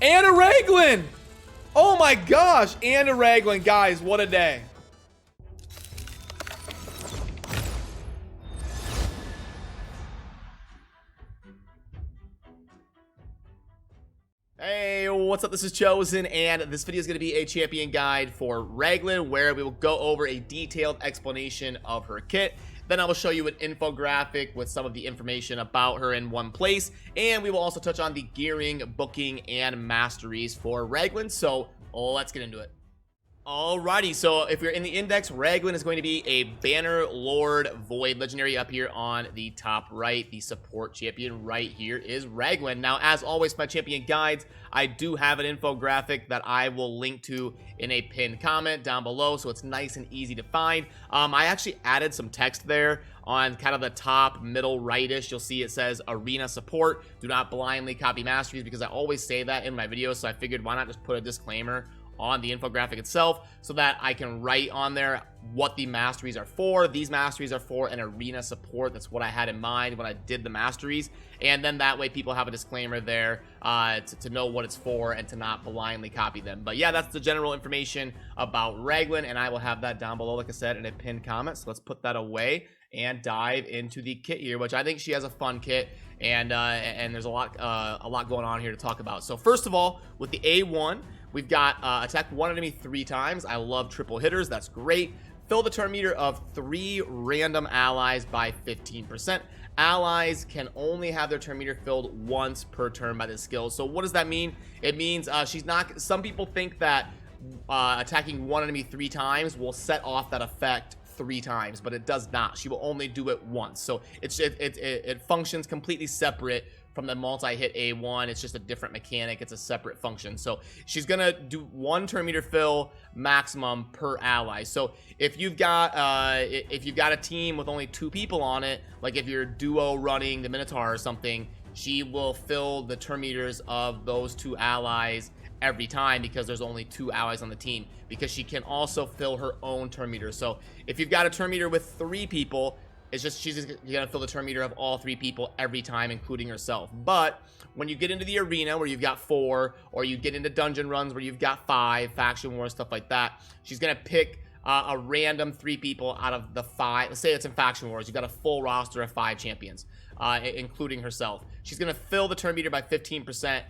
And a Raglin! Oh my gosh, and a Raglin. Guys, what a day. Hey, what's up? This is Chosen, and this video is going to be a champion guide for Raglin, where we will go over a detailed explanation of her kit. Then I will show you an infographic with some of the information about her in one place, and we will also touch on the gearing, booking, and masteries for Raglin. So let's get into it. Alrighty, so if you're in the index, Raglin is going to be a Banner Lord Void legendary up here on the top right. The support champion right here is Raglin. Now, as always, my champion guides, I do have an infographic that I will link to in a pinned comment down below, so it's nice and easy to find. I actually added some text there on kind of the top middle rightish. You'll see it says arena support. Do not blindly copy masteries, because I always say that in my videos, so I figured why not just put a disclaimer on the infographic itself so that I can write on there what the masteries are for. These masteries are for an arena support. That's what I had in mind when I did the masteries, and then that way people have a disclaimer there to know what it's for and to not blindly copy them. But yeah, that's the general information about Raglin, and I will have that down below, like I said, in a pinned comment. So let's put that away and dive into the kit here, which I think she has a fun kit, and there's a lot going on here to talk about. So first of all, with the A1, we've got attack one enemy 3 times. I love triple hitters. That's great. Fill the turn meter of 3 random allies by 15%. Allies can only have their turn meter filled once per turn by this skill. So what does that mean? It means she's not. Some people think that attacking one enemy 3 times will set off that effect 3 times, but it does not. She will only do it once. So it functions completely separate from the multi-hit A1. It's just a different mechanic. It's a separate function. So she's gonna do 1 turn meter fill maximum per ally. So if you've got a team with only 2 people on it, like if you're duo running the Minotaur or something, she will fill the turn meters of those 2 allies every time, because there's only 2 allies on the team, because she can also fill her own turn meter. So if you've got a turn meter with 3 people, it's just she's gonna fill the turn meter of all 3 people every time, including herself. But when you get into the arena where you've got 4, or you get into dungeon runs where you've got 5, faction wars, stuff like that, she's gonna pick a random 3 people out of the 5. Let's say it's in faction wars. You've got a full roster of 5 champions, including herself. She's gonna fill the turn meter by 15%.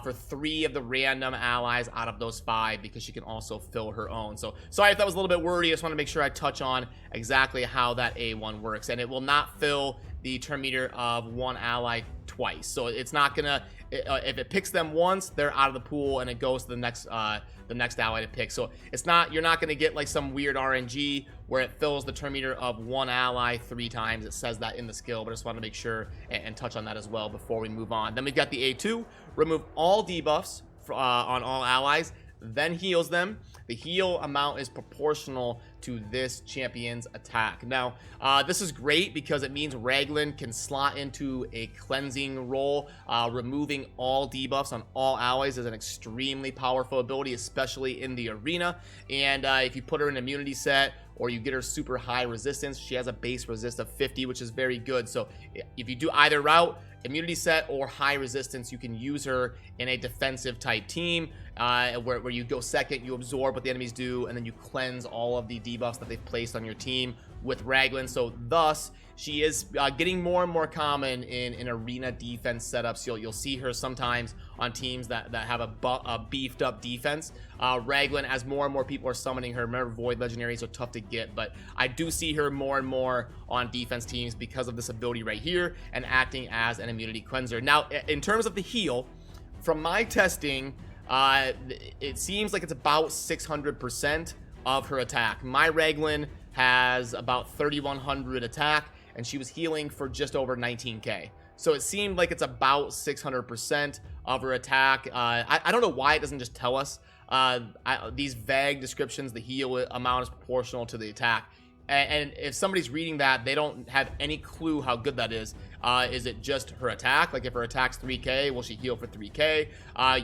For 3 of the random allies out of those 5, because she can also fill her own. So sorry if that was a little bit wordy. I just want to make sure I touch on exactly how that A1 works, and it will not fill the turn meter of 1 ally twice. So it's not gonna, if it picks them once, they're out of the pool and it goes to the next ally to pick. So it's not, you're not gonna get like some weird RNG where it fills the turn meter of 1 ally 3 times. It says that in the skill, but I just want to make sure and touch on that as well before we move on. Then we've got the A2, remove all debuffs on all allies, then heals them. The heal amount is proportional to this champion's attack. Now, this is great because it means Raglin can slot into a cleansing role. Removing all debuffs on all allies is an extremely powerful ability, especially in the arena. And if you put her in immunity set, or you get her super high resistance, she has a base resist of 50, which is very good. So if you do either route, immunity set or high resistance, you can use her in a defensive type team, where you go second, you absorb what the enemies do, and then you cleanse all of the debuffs that they've placed on your team with Raglin. So thus, she is getting more and more common in arena defense setups. You'll see her sometimes on teams that have a beefed up defense. Raglin, as more and more people are summoning her, remember Void legendaries are tough to get, but I do see her more and more on defense teams because of this ability right here and acting as an immunity cleanser. Now, in terms of the heal, from my testing, it seems like it's about 600% of her attack. My Raglin has about 3,100 attack, and she was healing for just over 19k. So it seemed like it's about 600% of her attack. I don't know why it doesn't just tell us. These vague descriptions, the heal amount is proportional to the attack. And if somebody's reading that, they don't have any clue how good that is. Is it just her attack? Like if her attack's 3k, will she heal for 3k?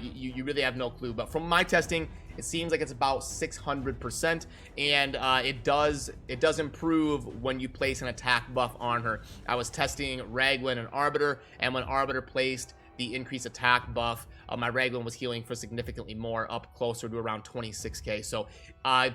You really have no clue. But from my testing, it seems like it's about 600%, and it does improve when you place an attack buff on her. I was testing Raglin and Arbiter, and when Arbiter placed the increased attack buff, my Raglin was healing for significantly more, up closer to around 26k. So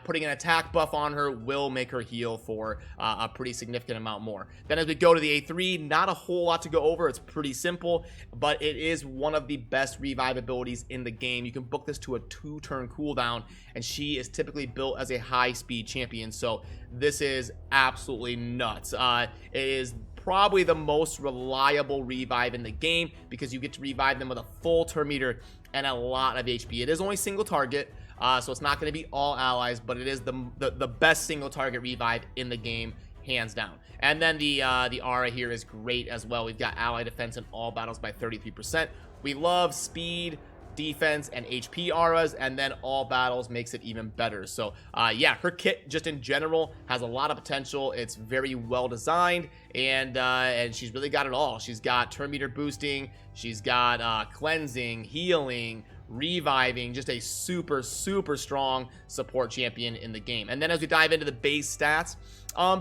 putting an attack buff on her will make her heal for a pretty significant amount more. Then as we go to the A3, not a whole lot to go over. It's pretty simple, but it is one of the best revive abilities in the game. You can book this to a 2-turn cooldown, and she is typically built as a high-speed champion, so this is absolutely nuts. It is probably the most reliable revive in the game because you get to revive them with a full turn meter and a lot of HP. It is only single target, so it's not going to be all allies, but it is the best single target revive in the game, hands down. And then the aura here is great as well. We've got ally defense in all battles by 33%. We love speed, defense, and HP auras, and then all battles makes it even better. So yeah, her kit just in general has a lot of potential. It's very well designed, and she's really got it all. She's got turn meter boosting, she's got cleansing, healing, reviving, just a super strong support champion in the game. And then as we dive into the base stats,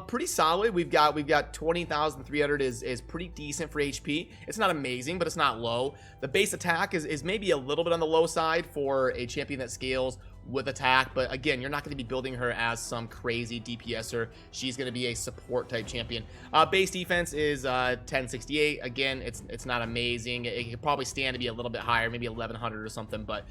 pretty solid. We've got 20,300 is pretty decent for HP. It's not amazing, but it's not low. The base attack is maybe a little bit on the low side for a champion that scales with attack, but again, you're not going to be building her as some crazy DPSer. She's going to be a support type champion. Base defense is 1068. Again, it's not amazing. It could probably stand to be a little bit higher, maybe 1100 or something, but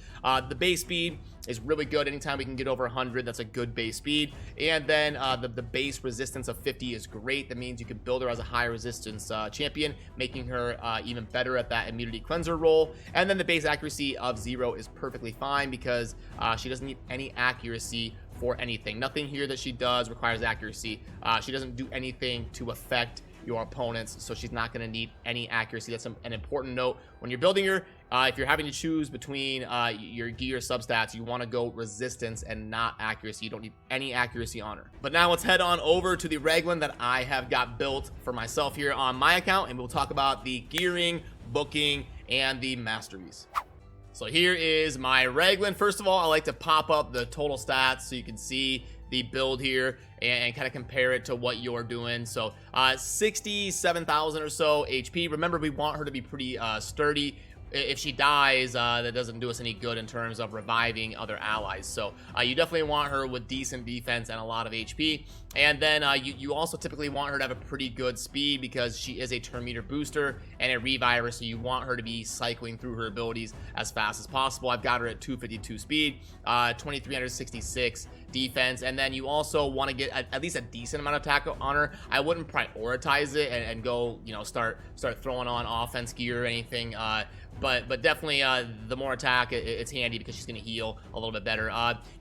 the base speed is really good. Anytime we can get over 100, that's a good base speed. And then the base resistance of 50 is great. That means you can build her as a high resistance champion, making her even better at that immunity cleanser role. And then the base accuracy of 0 is perfectly fine because she doesn't need any accuracy for anything. Nothing here that she does requires accuracy. She doesn't do anything to affect your opponents, so she's not going to need any accuracy. That's an important note when you're building her. If you're having to choose between your gear substats, you want to go resistance and not accuracy. You don't need any accuracy on her. But now let's head on over to the Raglin that I have got built for myself here on my account, and we'll talk about the gearing, booking, and the masteries. So here is my Raglin. First of all, I like to pop up the total stats so you can see the build here and kind of compare it to what you're doing. So 67,000 or so HP. Remember, we want her to be pretty sturdy. If she dies, that doesn't do us any good in terms of reviving other allies. So you definitely want her with decent defense and a lot of HP. And then you also typically want her to have a pretty good speed because she is a turn meter booster and a reviver, so you want her to be cycling through her abilities as fast as possible. I've got her at 252 speed, 2366 defense, and then you also want to get at least a decent amount of attack on her. I wouldn't prioritize it and go, you know, start throwing on offense gear or anything. But definitely the more attack, it's handy because she's going to heal a little bit better.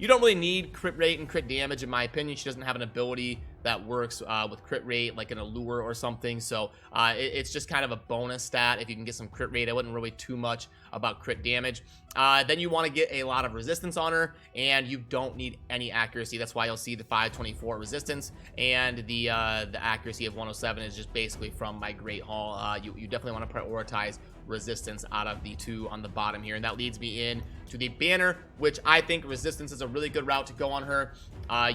You don't really need crit rate and crit damage, in my opinion. She doesn't have an ability that works with crit rate like an allure or something, so it's just kind of a bonus stat if you can get some crit rate. I wouldn't really too much about crit damage. Then you want to get a lot of resistance on her, and you don't need any accuracy. That's why you'll see the 524 resistance, and the accuracy of 107 is just basically from my Great Hall. You definitely want to prioritize resistance out of the two on the bottom here, and that leads me in to the banner, which I think resistance is a really good route to go on her.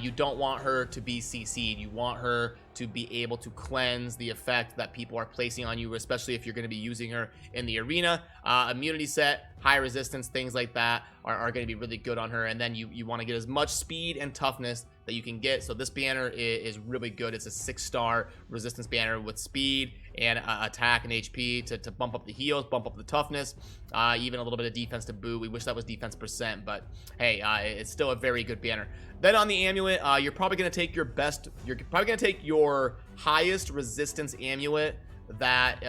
You don't want her to be CC'd. You want her to be able to cleanse the effect that people are placing on you, especially if you're going to be using her in the arena. Immunity set, high resistance, things like that are going to be really good on her. And then you want to get as much speed and toughness that you can get. So this banner is really good. It's a 6-star resistance banner with speed and attack and HP to bump up the heals, bump up the toughness, even a little bit of defense to boot. We wish that was defense percent, but hey, it's still a very good banner. Then on the amulet, you're probably going to take you're probably going to take your highest resistance amulet that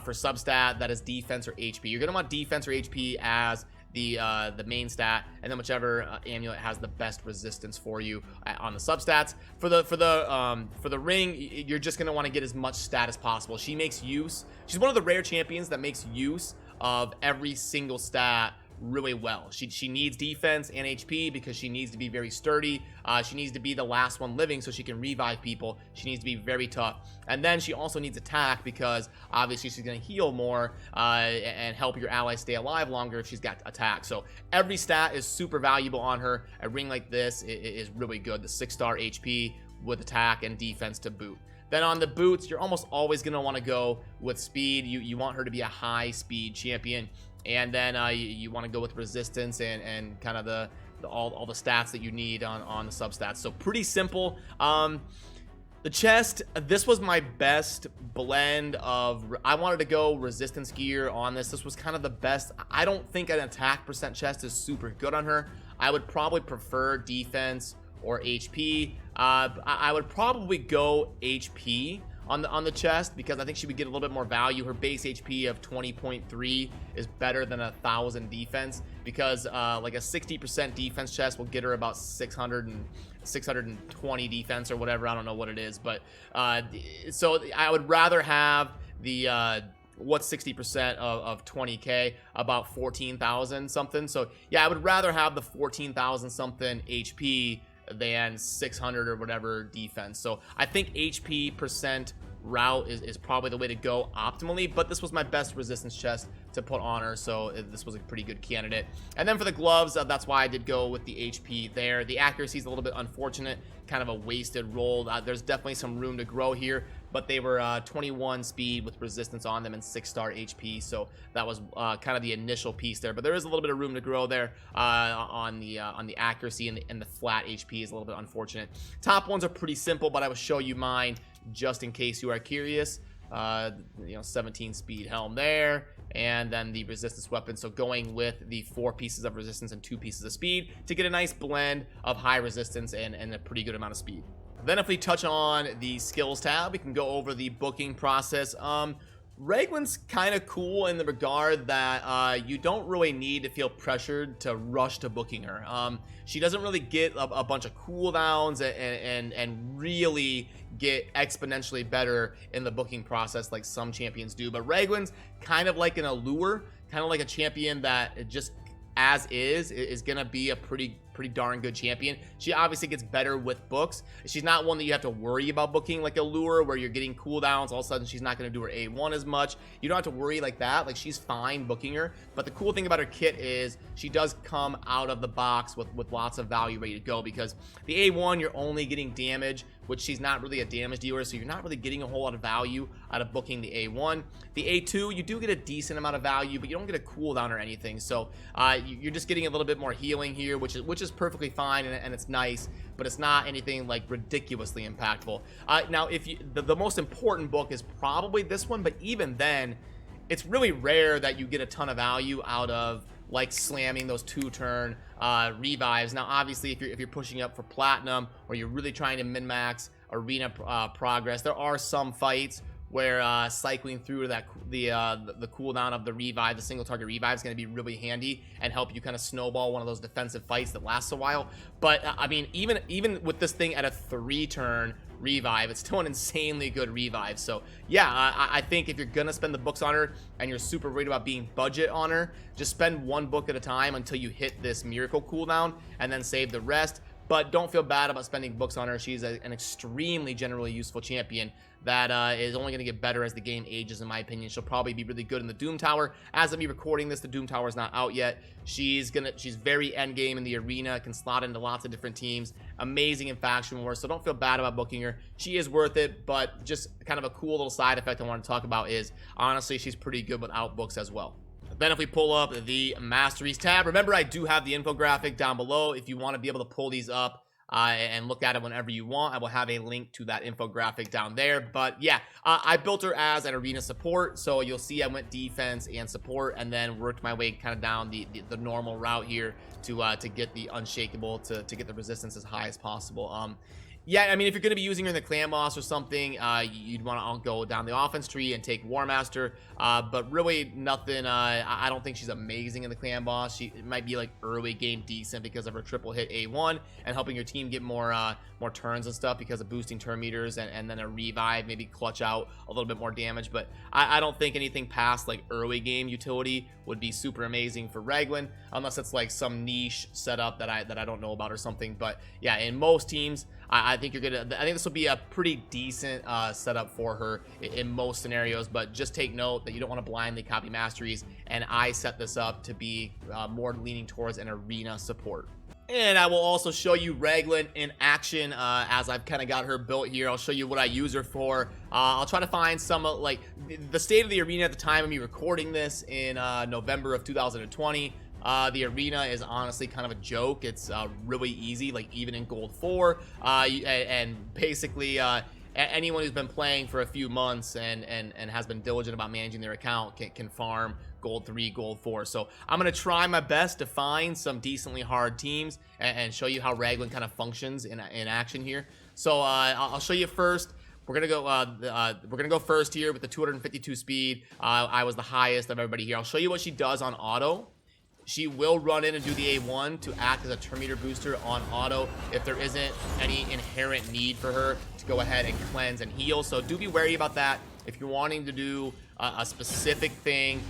for substat that is defense or HP. You're going to want defense or HP as the main stat, and then whichever amulet has the best resistance for you on the substats. For the ring, you're just gonna want to get as much stat as possible. She's one of the rare champions that makes use of every single stat really well. She needs defense and HP because she needs to be very sturdy. She needs to be the last one living so she can revive people. She needs to be very tough, and then she also needs attack because obviously she's going to heal more and help your allies stay alive longer if she's got attack. So every stat is super valuable on her. A ring like this is really good. The 6-star HP with attack and defense to boot. Then on the boots, you're almost always going to want to go with speed. You want her to be a high speed champion. And then you want to go with resistance and kind of all the stats that you need on the substats. So pretty simple. The chest, this was my best blend of, I wanted to go resistance gear on this. This was kind of the best. I don't think an attack percent chest is super good on her. I would probably prefer defense or HP. I would probably go HP on the chest because I think she would get a little bit more value. Her base HP of 20.3 is better than 1,000 defense because like a 60% defense chest will get her about 620 defense or whatever. I don't know what it is, but so I would rather have the what's 60% of 20k, about 14,000 something. So yeah, I would rather have the 14,000 something HP than 600 or whatever defense. So I think HP percent route is probably the way to go optimally, but this was my best resistance chest to put on her, so this was a pretty good candidate. And then for the gloves, that's why I did go with the HP there. The accuracy is a little bit unfortunate, kind of a wasted roll. There's definitely some room to grow here, but they were 21 speed with resistance on them and 6-star HP, so that was kind of the initial piece there. But there is a little bit of room to grow there on the accuracy, and the flat HP is a little bit unfortunate. Top ones are pretty simple, but I will show you mine just in case you are curious. 17 speed helm there, and then the resistance weapon. So going with the 4 pieces of resistance and 2 pieces of speed to get a nice blend of high resistance and a pretty good amount of speed. Then if we touch on the skills tab, we can go over the booking process. Raglin's kind of cool in the regard that you don't really need to feel pressured to rush to booking her. She doesn't really get a bunch of cooldowns and really get exponentially better in the booking process like some champions do. But Raglin's kind of like an allure, kind of like a champion that just as is gonna be a pretty darn good champion. She obviously gets better with books. She's not one that you have to worry about booking like a lure where you're getting cooldowns. All of a sudden she's not going to do her A1 as much. You don't have to worry like that. Like, she's fine booking her. But the cool thing about her kit is she does come out of the box with lots of value ready to go, because the A1 you're only getting damage, which she's not really a damage dealer, so you're not really getting a whole lot of value out of booking the A1. The A2 you do get a decent amount of value, but you don't get a cooldown or anything. So you're just getting a little bit more healing here, which is perfectly fine, and it's nice, but it's not anything like ridiculously impactful. Now, if you the most important book is probably this one, but even then it's really rare that you get a ton of value out of like slamming those 2-turn revives. Now obviously if you're pushing up for platinum, or you're really trying to min-max arena progress, there are some fights where cycling through the cooldown of the revive, the single target revive, is going to be really handy and help you kind of snowball one of those defensive fights that lasts a while. But I mean, even with this thing at a 3-turn revive, it's still an insanely good revive. So yeah, I think if you're gonna spend the books on her and you're super worried about being budget on her, just spend 1 book at a time until you hit this miracle cooldown, and then save the rest. But don't feel bad about spending books on her. She's an extremely generally useful champion that is only going to get better as the game ages, in my opinion. She'll probably be really good in the Doom Tower. As of me recording this, the Doom Tower is not out yet. She's very end game in the arena, can slot into lots of different teams. Amazing in faction wars, so don't feel bad about booking her. She is worth it, but just kind of a cool little side effect I want to talk about is, honestly, she's pretty good without books as well. Then if we pull up the Masteries tab, remember I do have the infographic down below if you want to be able to pull these up and look at it whenever you want. I will have a link to that infographic down there. But yeah, I built her as an arena support, so you'll see I went defense and support, and then worked my way kind of down the normal route here to get the unshakable, to get the resistance as high as possible. Yeah, I mean, if you're going to be using her in the clan boss or something, you'd want to go down the offense tree and take War Master, but really nothing. I don't think she's amazing in the clan boss. She might be like early game decent because of her triple hit A1 and helping your team get more turns and stuff because of boosting turn meters, and then a revive, maybe clutch out a little bit more damage. But I don't think anything past like early game utility would be super amazing for Raglin, unless it's like some niche setup that I don't know about or something. But yeah, in most teams, I think this will be a pretty decent setup for her in most scenarios. But just take note that you don't want to blindly copy Masteries, and I set this up to be more leaning towards an arena support. And I will also show you Raglin in action as I've kind of got her built here. I'll show you what I use her for. I'll try to find some, like, the state of the arena at the time of me recording this in November of 2020. The arena is honestly kind of a joke. It's really easy, like even in Gold 4. And basically, anyone who's been playing for a few months and has been diligent about managing their account can farm Gold 3, Gold 4. So I'm going to try my best to find some decently hard teams and show you how Raglin kind of functions in action here. So I'll show you first. We're gonna go first here with the 252 speed. I was the highest of everybody here. I'll show you what she does on auto. She will run in and do the A1 to act as a turn meter booster on auto if there isn't any inherent need for her to go ahead and cleanse and heal. So do be wary about that. If you're wanting to do a specific thing,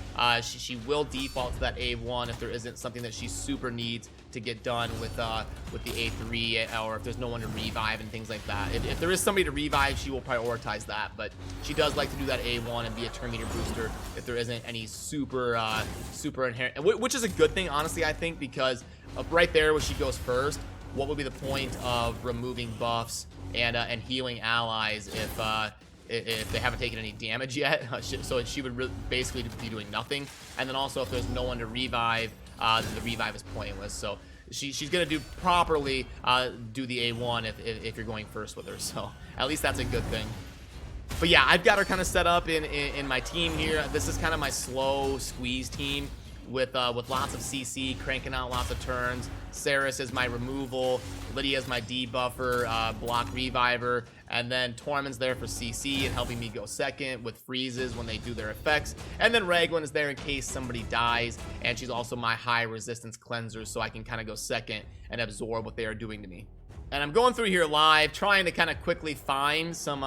she will default to that A1 if there isn't something that she super needs to get done with the A3, or if there's no one to revive and things like that. If there is somebody to revive, she will prioritize that, but she does like to do that A1 and be a turn meter booster if there isn't any super inherent, which is a good thing, honestly, I think, because right there where she goes first, what would be the point of removing buffs and healing allies if they haven't taken any damage yet? So she would basically be doing nothing. And then also if there's no one to revive, then the revive is pointless. So she's gonna do properly do the A1 if you're going first with her. So at least that's a good thing. But yeah, I've got her kind of set up in my team here. This is kind of my slow squeeze team with lots of CC, cranking out lots of turns. Saris is my removal, Lydia's my debuffer, block reviver, and then Tormund's there for CC and helping me go second with freezes when they do their effects. And then Raglin is there in case somebody dies, and she's also my high resistance cleanser, so I can kind of go second and absorb what they are doing to me. And I'm going through here live, trying to kind of quickly find some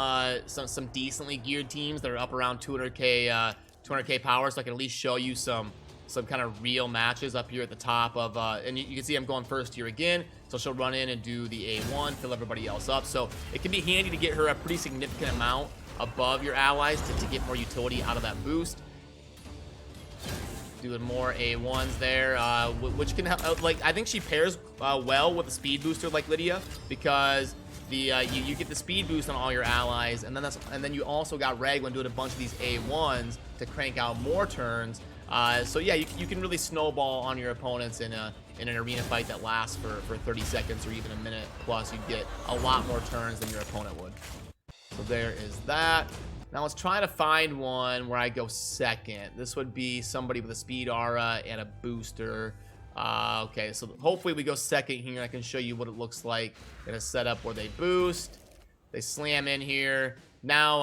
decently geared teams that are up around 200k power, so I can at least show you some kind of real matches up here at the top of and you can see I'm going first here again, so she'll run in and do the A1, fill everybody else up. So it can be handy to get her a pretty significant amount above your allies to get more utility out of that boost. Doing more A1s there, which can help. Like, I think she pairs well with a speed booster like Lydia, because you get the speed boost on all your allies, and then you also got Raglin doing a bunch of these A1s to crank out more turns. So yeah, you can really snowball on your opponents in an arena fight that lasts for 30 seconds or even a minute plus. You get a lot more turns than your opponent would. So there is that. Now let's try to find one where I go second. This would be somebody with a speed aura and a booster. Okay, so hopefully we go second here. I can show you what it looks like in a setup where they boost. They slam in here. Now,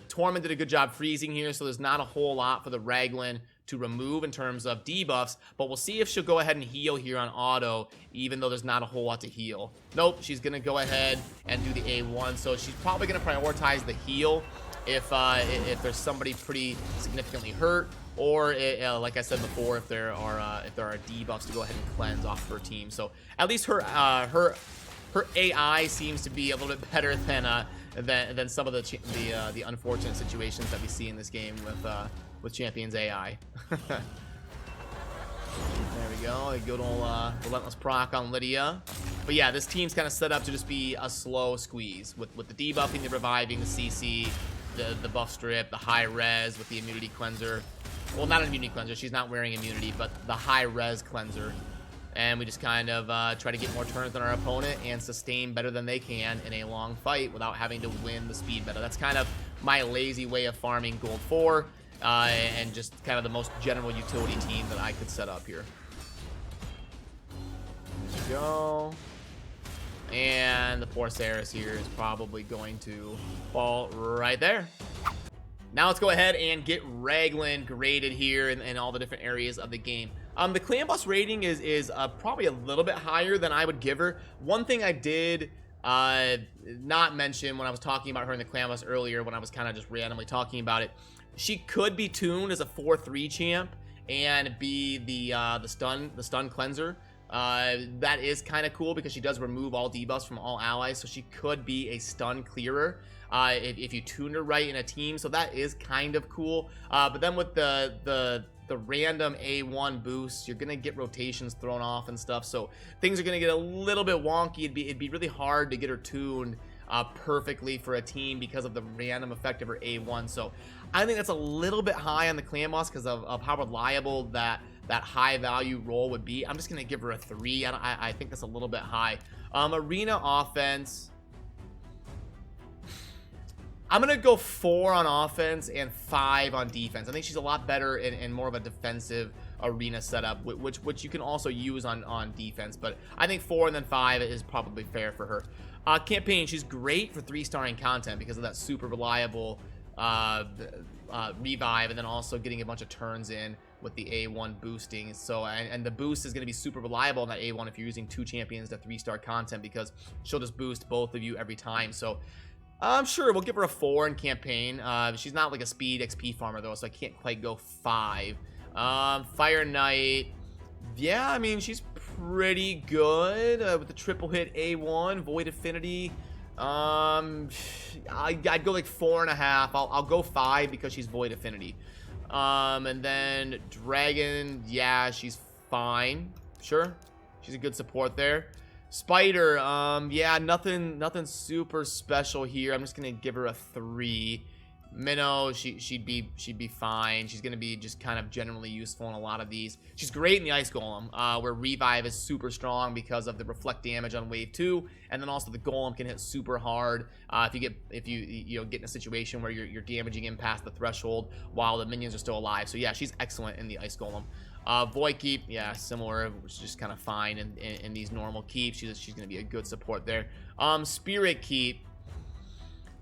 Tormund did a good job freezing here, so there's not a whole lot for the Raglin to remove in terms of debuffs, but we'll see if she'll go ahead and heal here on auto, even though there's not a whole lot to heal. Nope, she's gonna go ahead and do the A1, so she's probably gonna prioritize the heal if there's somebody pretty significantly hurt, or like I said before, if there are debuffs to go ahead and cleanse off her team. So at least her AI seems to be a little bit better than some of the unfortunate situations that we see in this game with Champions AI. There we go, a good old relentless proc on Lydia. But yeah, this team's kind of set up to just be a slow squeeze with the debuffing, the reviving, the CC, the buff strip, the high res with the immunity cleanser. Well, not an immunity cleanser, she's not wearing immunity, but the high res cleanser. And we just kind of try to get more turns than our opponent and sustain better than they can in a long fight without having to win the speed meta. That's kind of my lazy way of farming Gold 4. And just kind of the most general utility team that I could set up here. There we go. And the poor Saris here is probably going to fall right there. Now let's go ahead and get Raglin graded here in all the different areas of the game. The clan boss rating is probably a little bit higher than I would give her. One thing I did not mention when I was talking about her in the clan boss earlier, when I was kind of just randomly talking about it, she could be tuned as a 4-3 champ and be the stun cleanser. That is kind of cool because she does remove all debuffs from all allies, so she could be a stun clearer if you tune her right in a team. So that is kind of cool. But then with the the random A1 boosts, you're gonna get rotations thrown off and stuff, so things are gonna get a little bit wonky. It'd be really hard to get her tuned perfectly for a team because of the random effect of her A1. So I think that's a little bit high on the clan boss because of how reliable that high value role would be. I'm just gonna give her a 3. I think that's a little bit high. Arena offense, I'm gonna go 4 on offense and 5 on defense. I think she's a lot better in more of a defensive arena setup, which you can also use on defense, but I think 4 and then 5 is probably fair for her. Campaign, she's great for 3-starring content because of that super reliable revive, and then also getting a bunch of turns in with the A1 boosting. So and the boost is going to be super reliable on that A1 if you're using 2 champions to 3-star content, because she'll just boost both of you every time. So I'm sure we'll give her a 4 in campaign. She's not like a speed XP farmer though, so I can't quite go 5. Fire Knight, yeah, I mean, she's pretty good with the triple hit A1 Void Affinity. I'd go like 4.5. I'll go 5 because she's Void Affinity. And then Dragon, yeah, she's fine. Sure, she's a good support there. Spider, yeah, nothing super special here. I'm just gonna give her a 3. Minnow, she'd be fine. She's gonna be just kind of generally useful in a lot of these. She's great in the Ice Golem, where revive is super strong because of the reflect damage on wave 2, and then also the golem can hit super hard if you get in a situation where you're damaging him past the threshold while the minions are still alive. So yeah, she's excellent in the Ice Golem. Void Keep, yeah, similar, which is just kind of fine in these normal keeps. She's gonna be a good support there. Spirit Keep,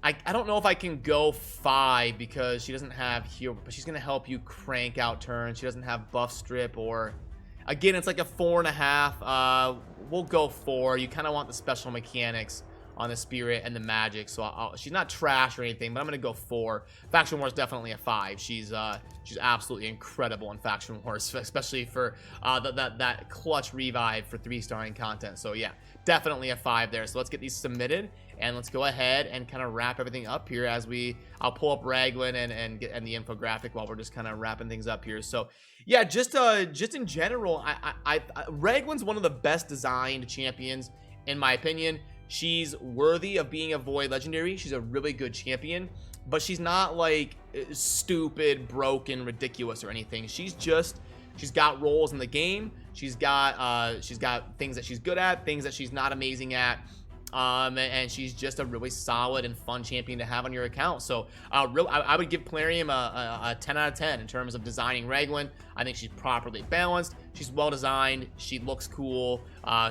I don't know if I can go 5 because she doesn't have heal, but she's gonna help you crank out turns. She doesn't have buff strip, or again, it's like a 4.5. We'll go 4. You kind of want the special mechanics on the spirit and the magic, so she's not trash or anything, but I'm gonna go 4. Faction Wars definitely a 5. She's absolutely incredible in Faction Wars, especially for that clutch revive for 3-starring content. So yeah, definitely a 5 there. So let's get these submitted, and let's go ahead and kind of wrap everything up here as I'll pull up Raglin and the infographic while we're just kind of wrapping things up here. So yeah, just in general, Raglin's one of the best designed champions in my opinion. She's worthy of being a Void Legendary. She's a really good champion, but she's not like stupid, broken, ridiculous or anything. She's got roles in the game. She's got things that she's good at, things that she's not amazing at. And she's just a really solid and fun champion to have on your account. So I would give Plarium a 10 out of 10 in terms of designing Raglin. I think she's properly balanced. She's well designed. She looks cool.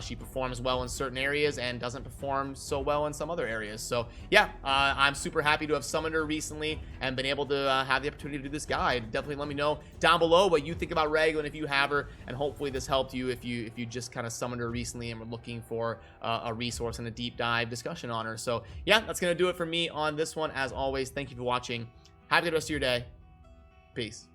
She performs well in certain areas and doesn't perform so well in some other areas. So yeah, I'm super happy to have summoned her recently and been able to have the opportunity to do this guide. Definitely let me know down below what you think about Raglin if you have her, and hopefully this helped you if you just kind of summoned her recently and were looking for a resource and a deep dive discussion on her. So yeah, that's gonna do it for me on this one. As always, thank you for watching. Have a good rest of your day. Peace.